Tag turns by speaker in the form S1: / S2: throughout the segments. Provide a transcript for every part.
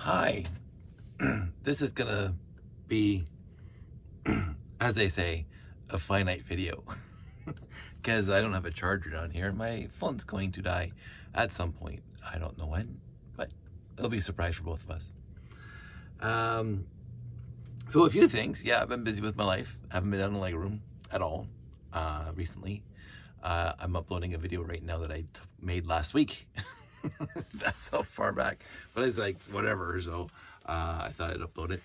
S1: Hi, this is gonna be, as they say, a finite video because I don't have a charger down here. My phone's going to die at some point. I don't know when, but it'll be a surprise for both of us. So a few things. Yeah, I've been busy with my life. Haven't been down in the legroom at all recently. I'm uploading a video right now that I made last week. That's how far back, but it's like whatever. So I thought I'd upload it.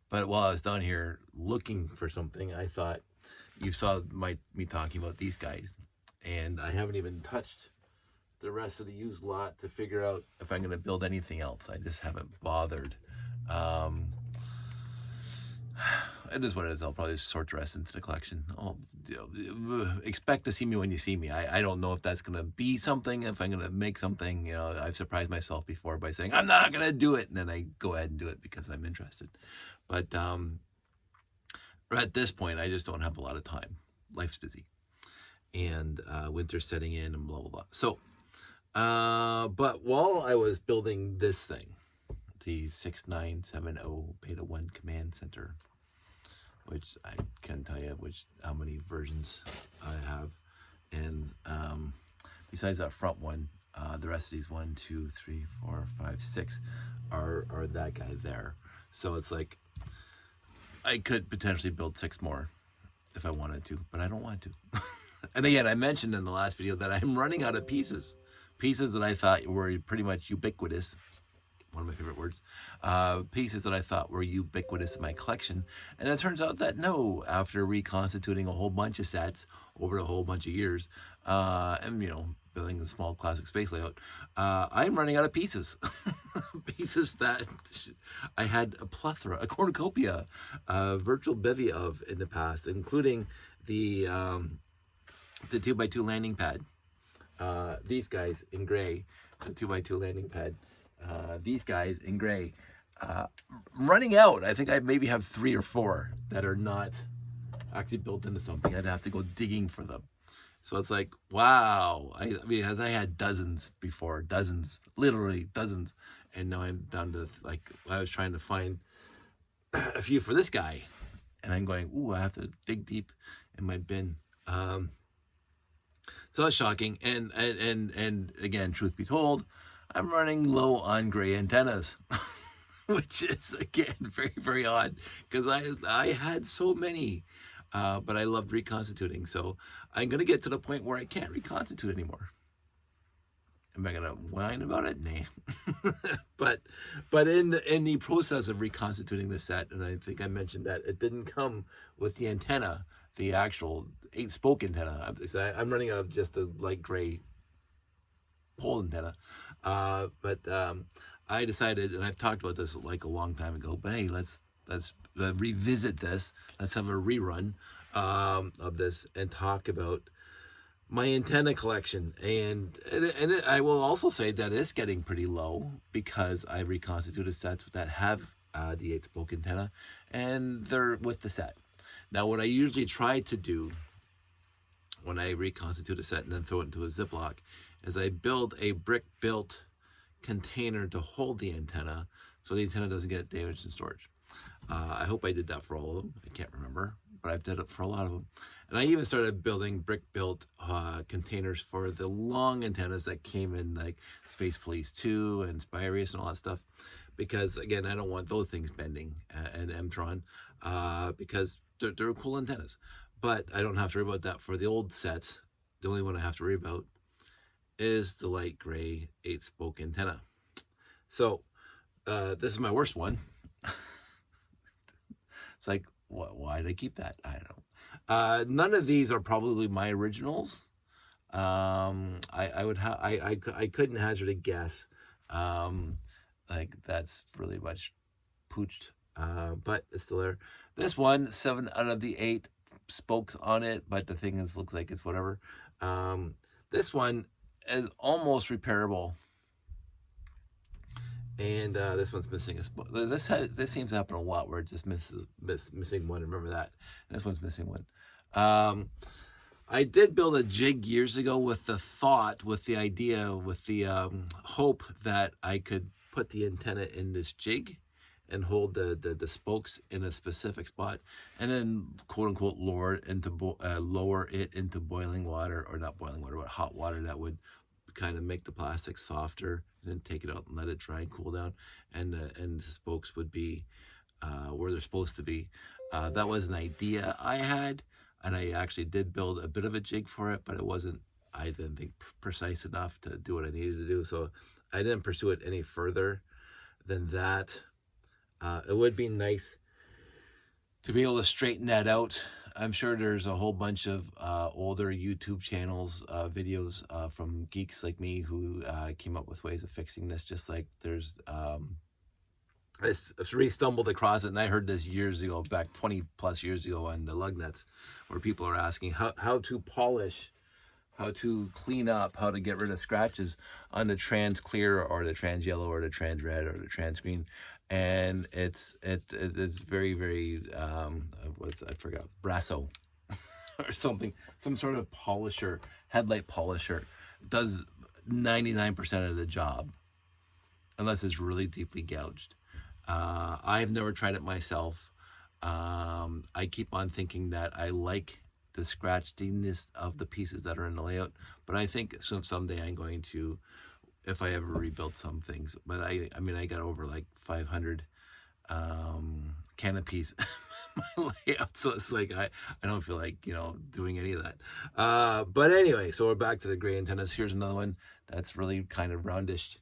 S1: But while I was down here looking for something, I thought you saw me talking about these guys, and I haven't even touched the rest of the used lot to figure out if I'm going to build anything else. I just haven't bothered. It is what it is. I'll probably sort the rest into the collection. Expect to see me when you see me. I don't know if that's going to be something, if I'm going to make something. You know, I've surprised myself before by saying, I'm not going to do it. And then I go ahead and do it because I'm interested. But at this point, I just don't have a lot of time. Life's busy. And winter's setting in and blah, blah, blah. So, but while I was building this thing, the 6970 Beta 1 Command Center, which I can't tell you how many versions I have. And besides that front one, the rest of these 1, 2, 3, 4, 5, 6 are that guy there. So it's like I could potentially build 6 more if I wanted to, but I don't want to. And again, I mentioned in the last video that I'm running out of pieces that I thought were pretty much ubiquitous. One of my favorite words, pieces that I thought were ubiquitous in my collection. And it turns out that no, after reconstituting a whole bunch of sets over a whole bunch of years, and, you know, building the small classic space layout, I'm running out of pieces. Pieces that I had a plethora, a cornucopia, virtual bevy of in the past, including the 2x2 landing pad. These guys in gray, the 2x2 landing pad. These guys in gray, running out. I think I maybe have 3 or 4 that are not actually built into something. I'd have to go digging for them. So it's like, wow. I mean, as I had dozens before, literally dozens, and now I'm down to, like, I was trying to find a few for this guy, and I'm going, ooh, I have to dig deep in my bin. So that's shocking. And again, truth be told, I'm running low on gray antennas, which is, again, very, very odd because I had so many, but I loved reconstituting. So I'm going to get to the point where I can't reconstitute anymore. Am I going to whine about it? Nah. but in the process of reconstituting the set, and I think I mentioned that it didn't come with the antenna, the actual 8-spoke antenna. I'm running out of just a light gray pole antenna. But I decided, and I've talked about this like a long time ago, but hey, let's revisit this. Let's have a rerun of this and talk about my antenna collection. And I will also say that it's getting pretty low because I reconstituted sets that have the 8-spoke antenna, and they're with the set. Now, what I usually try to do when I reconstitute a set and then throw it into a Ziploc is I build a brick-built container to hold the antenna so the antenna doesn't get damaged in storage. I hope I did that for all of them. I can't remember, but I've did it for a lot of them. And I even started building brick-built containers for the long antennas that came in, like Space Police 2 and Spirius and all that stuff. Because, again, I don't want those things bending and Mtron because they're cool antennas. But I don't have to worry about that for the old sets. The only one I have to worry about is the light gray 8-spoke antenna. So this is my worst one. It's like, why did I keep that? I don't know. None of these are probably my originals. I couldn't hazard a guess. Like, that's really much pooched, but it's still there. This one, 7 out of the 8 spokes on it, but the thing is, looks like it's whatever. This one is almost repairable, and this one's missing a spoke. This seems to happen a lot where it just missing one. Remember that. And this one's missing one. I did build a jig years ago with the thought, with the idea, with the hope that I could put the antenna in this jig and hold the spokes in a specific spot, and then quote unquote lower it into boiling water, or not boiling water, but hot water that would kind of make the plastic softer, and then take it out and let it dry and cool down, and the spokes would be where they're supposed to be. That was an idea I had, and I actually did build a bit of a jig for it, but it wasn't, I didn't think, precise enough to do what I needed to do, so I didn't pursue it any further than that. It would be nice to be able to straighten that out. I'm sure there's a whole bunch of older YouTube channels, videos from geeks like me who came up with ways of fixing this, just like there's I re-stumbled across it, and I heard this years ago, back 20 plus years ago on the lug nuts, where people are asking how to polish, how to clean up, how to get rid of scratches on the trans clear or the trans yellow or the trans red or the trans green. And it's very, very, I forgot, Brasso or something, some sort of polisher, headlight polisher, does 99% of the job, unless it's really deeply gouged. I've never tried it myself. I keep on thinking that I like the scratchiness of the pieces that are in the layout, but I think someday I'm going to, if I ever rebuild some things. But I mean, I got over like 500 canopies my layout, so it's like I don't feel like, you know, doing any of that. But anyway, so we're back to the gray antennas. Here's another one that's really kind of roundish.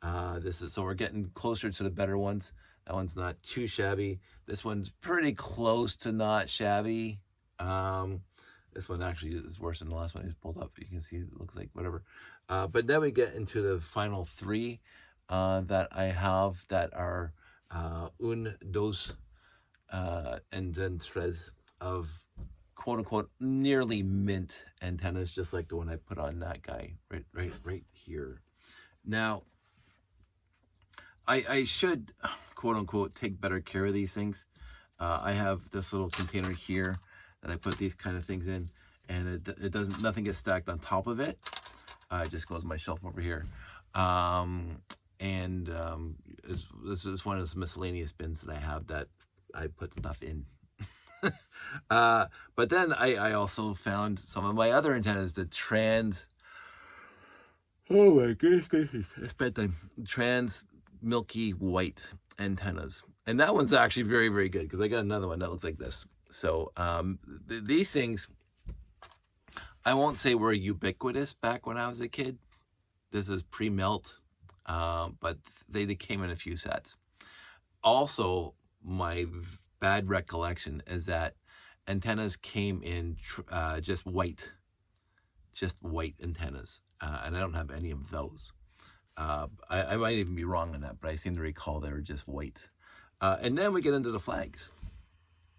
S1: So we're getting closer to the better ones. That one's not too shabby. This one's pretty close to not shabby. This one actually is worse than the last one I just pulled up. You can see it looks like whatever. But then we get into the final three that I have that are dos, and then tres of quote unquote nearly mint antennas, just like the one I put on that guy right here. Now, I should quote unquote take better care of these things. I have this little container here that I put these kind of things in, and it doesn't, nothing gets stacked on top of it. It just goes on my shelf over here. This is one of those miscellaneous bins that I have that I put stuff in. But then I also found some of my other antennas, the trans, oh my goodness, it's bedtime, trans milky white antennas. And that one's actually very, very good, because I got another one that looks like this. So these things, I won't say were ubiquitous back when I was a kid. This is pre-melt, but they came in a few sets. Also, my bad recollection is that antennas came in just white antennas, and I don't have any of those. I might even be wrong on that, but I seem to recall they were just white. And then we get into the flags.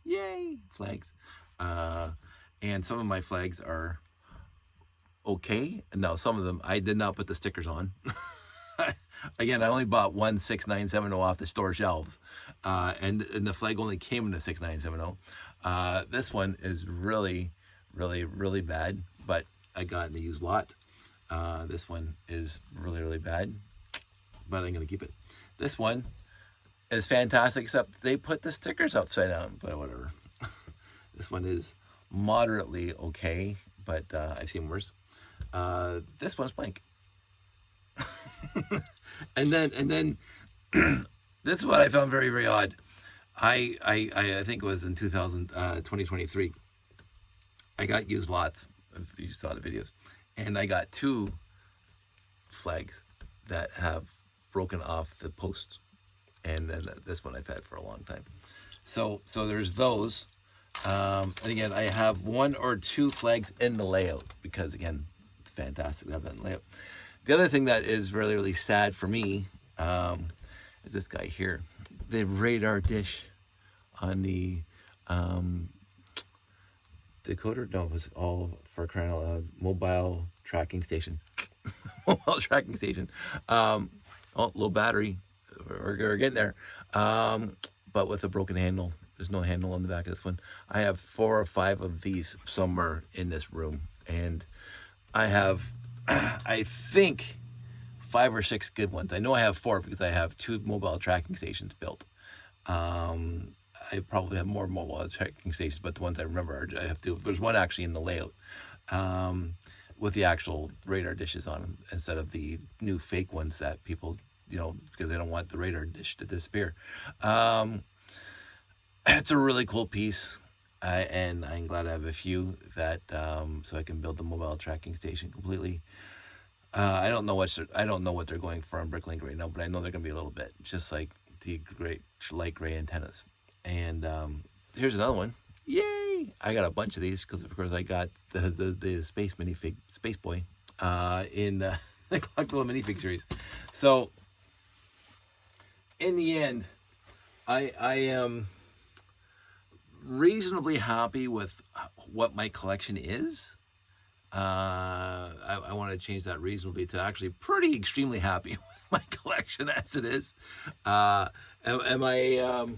S1: Yay, flags. And some of my flags are okay. Now, some of them I did not put the stickers on. Again, I only bought one 6970 off the store shelves, and the flag only came in the 6970. This one is really, really, really bad, but I got in the used lot. This one is really, really bad, but I'm gonna keep it. This one is fantastic, except they put the stickers upside down, but whatever. This one is moderately okay, but I've seen worse. This one's blank. and then this is what I found very, very odd. I think it was in 2023. I got used lots, if you saw the videos, and I got two flags that have broken off the posts, and then this one I've had for a long time. So there's those. And again, I have one or two flags in the layout, because again, it's fantastic to have that in the layout. The other thing that is really, really sad for me is this guy here. The radar dish on the decoder, no, it was all for crying out loud, mobile tracking station. Mobile tracking station. Oh, low battery. We're getting there. But with a broken handle. There's no handle on the back of this one. I have 4 or 5 of these somewhere in this room, and I have, I think, 5 or 6 good ones. I know I have 4 because I have 2 mobile tracking stations built. I probably have more mobile tracking stations, but the ones I remember, I have 2. There's one actually in the layout, with the actual radar dishes on them instead of the new fake ones that people, because they don't want the radar dish to disappear. It's a really cool piece, and I'm glad I have a few that, so I can build the mobile tracking station completely. I don't know what they're going for on Bricklink right now, but I know they're gonna be a little bit, just like the great light gray antennas. And here's another one. Yay! I got a bunch of these because, of course, I got the Space Minifig Space Boy in the collectible minifig series. So in the end, I am reasonably happy with what my collection is. I want to change that reasonably to actually pretty extremely happy with my collection as it is. Am I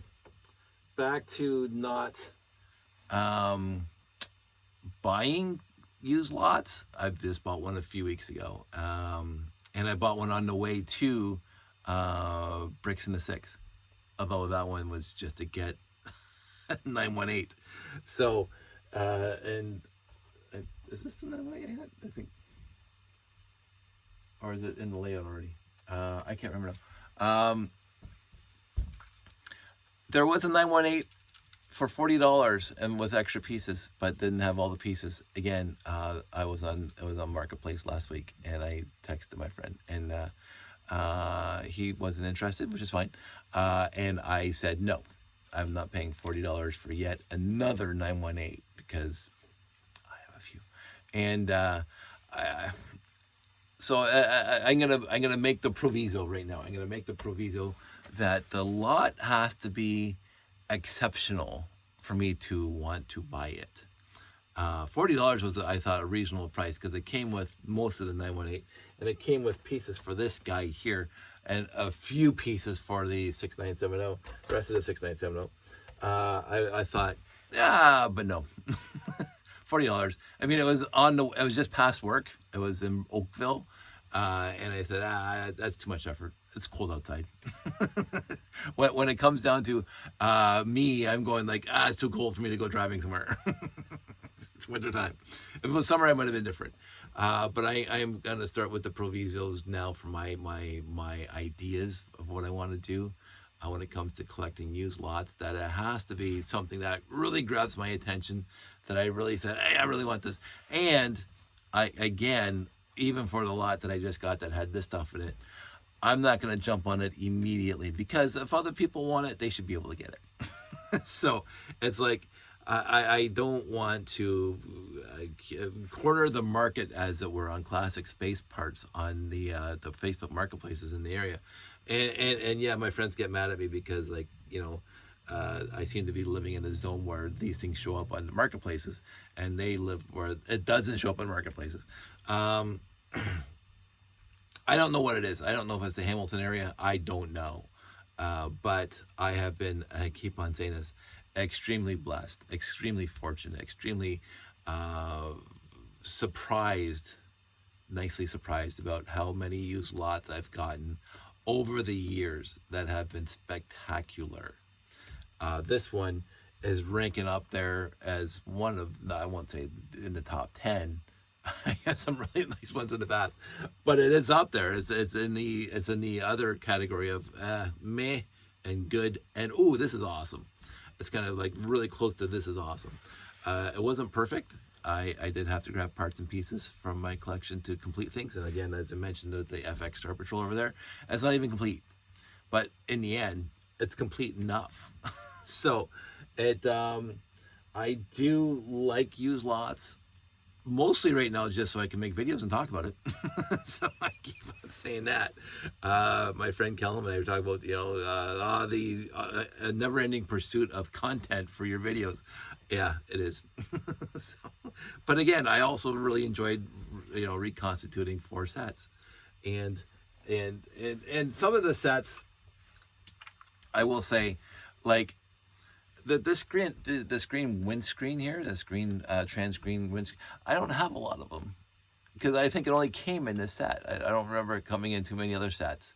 S1: back to not buying used lots? I've just bought one a few weeks ago, and I bought one on the way to Bricks in the Six, although that one was just to get 918. So and is this the 918 I had? I think, or is it in the layout already? I can't remember now. There was a 918 for $40 and with extra pieces, but didn't have all the pieces. Again, it was on Marketplace last week, and I texted my friend, and he wasn't interested, which is fine. And I said no, I'm not paying $40 for yet another 918 because I have a few, and so I'm gonna make the proviso right now. I'm gonna make the proviso that the lot has to be exceptional for me to want to buy it. $40 was, I thought, a reasonable price because it came with most of the 918, and it came with pieces for this guy here and a few pieces for the 6970, the rest of the 6970. I thought, but no. $40. I mean, it was just past work. It was in Oakville. And I said, that's too much effort. It's cold outside. when it comes down to me, I'm going like, it's too cold for me to go driving somewhere. It's winter time. If it was summer, I might have been different. But I am going to start with the provisos now for my ideas of what I want to do when it comes to collecting used lots, that it has to be something that really grabs my attention, that I really said, hey, I really want this. And again, even for the lot that I just got that had this stuff in it, I'm not going to jump on it immediately, because if other people want it, they should be able to get it. So it's like, I don't want to corner the market, as it were, on classic space parts on the Facebook marketplaces in the area. And yeah, my friends get mad at me because, like, I seem to be living in a zone where these things show up on the marketplaces, and they live where it doesn't show up on marketplaces. I don't know what it is. I don't know if it's the Hamilton area. I don't know. But I have been, I keep on saying this, extremely blessed, extremely fortunate, extremely surprised, nicely surprised about how many used lots I've gotten over the years that have been spectacular. This one is ranking up there as one of, I won't say in the top 10. I had some really nice ones in the past, but it is up there. It's in the other category of meh and good and ooh, this is awesome. It's kind of like really close to this is awesome. It wasn't perfect. I did have to grab parts and pieces from my collection to complete things. And again, as I mentioned, the FX Star Patrol over there, it's not even complete. But in the end, it's complete enough. So I do like used lots. Mostly right now, just so I can make videos and talk about it. So I keep on saying that. My friend Callum and I were talking about, the never-ending pursuit of content for your videos. Yeah, it is. But again, I also really enjoyed, reconstituting 4 sets, and some of the sets, I will say, like this green windscreen here, this green trans green windscreen, I don't have a lot of them because I think it only came in this set. I don't remember it coming in too many other sets.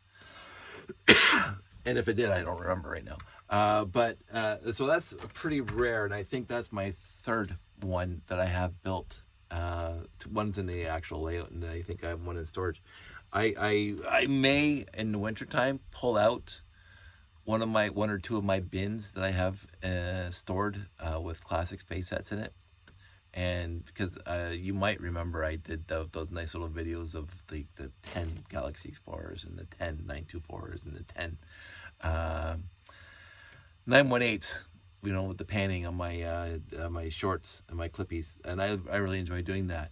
S1: And if it did, I don't remember right now. So that's pretty rare, and I think that's my third one that I have built. One's in the actual layout, and I think I have one in storage. I may in the wintertime pull out one or two of my bins that I have stored with classic space sets in it. And because you might remember I did those nice little videos of the 10 Galaxy Explorers and the 10 924s and the 10 918s, you know, with the panning on my shorts and my clippies, and I really enjoy doing that.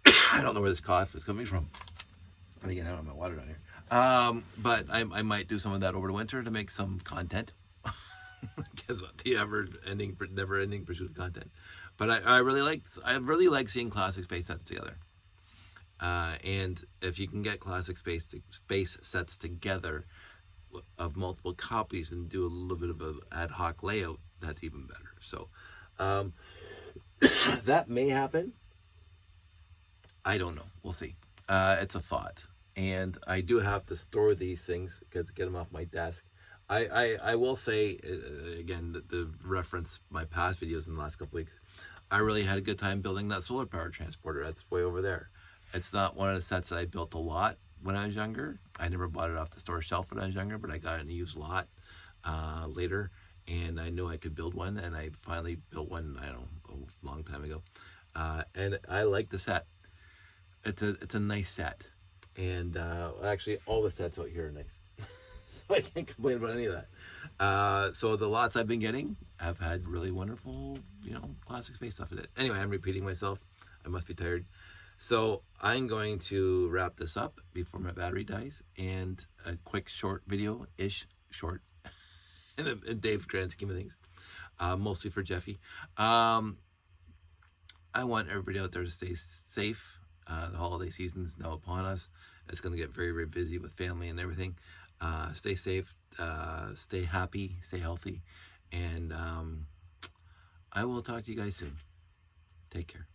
S1: I don't know where this cough is coming from. And again, I don't have my water down here. But I might do some of that over the winter to make some content. Because the never-ending pursuit of content. But I really like seeing classic space sets together. And if you can get classic space sets together of multiple copies and do a little bit of an ad hoc layout, that's even better. So that may happen. I don't know. We'll see. It's a thought. And I do have to store these things because get them off my desk. I will say, again, to reference my past videos in the last couple weeks, I really had a good time building that solar power transporter. That's way over there. It's not one of the sets that I built a lot when I was younger. I never bought it off the store shelf when I was younger, but I got it in a used lot later, and I knew I could build one, and I finally built one, I don't know, a long time ago. And I like the set. It's a nice set. And actually, all the sets out here are nice. So I can't complain about any of that. So the lots I've been getting have had really wonderful, classic space stuff in it. Anyway, I'm repeating myself. I must be tired. So I'm going to wrap this up before my battery dies, and a quick short video-ish, short, in Dave's grand scheme of things, mostly for Jeffy. I want everybody out there to stay safe. The holiday season's now upon us. It's going to get very, very busy with family and everything. Stay safe, stay happy, stay healthy, and I will talk to you guys soon. Take care.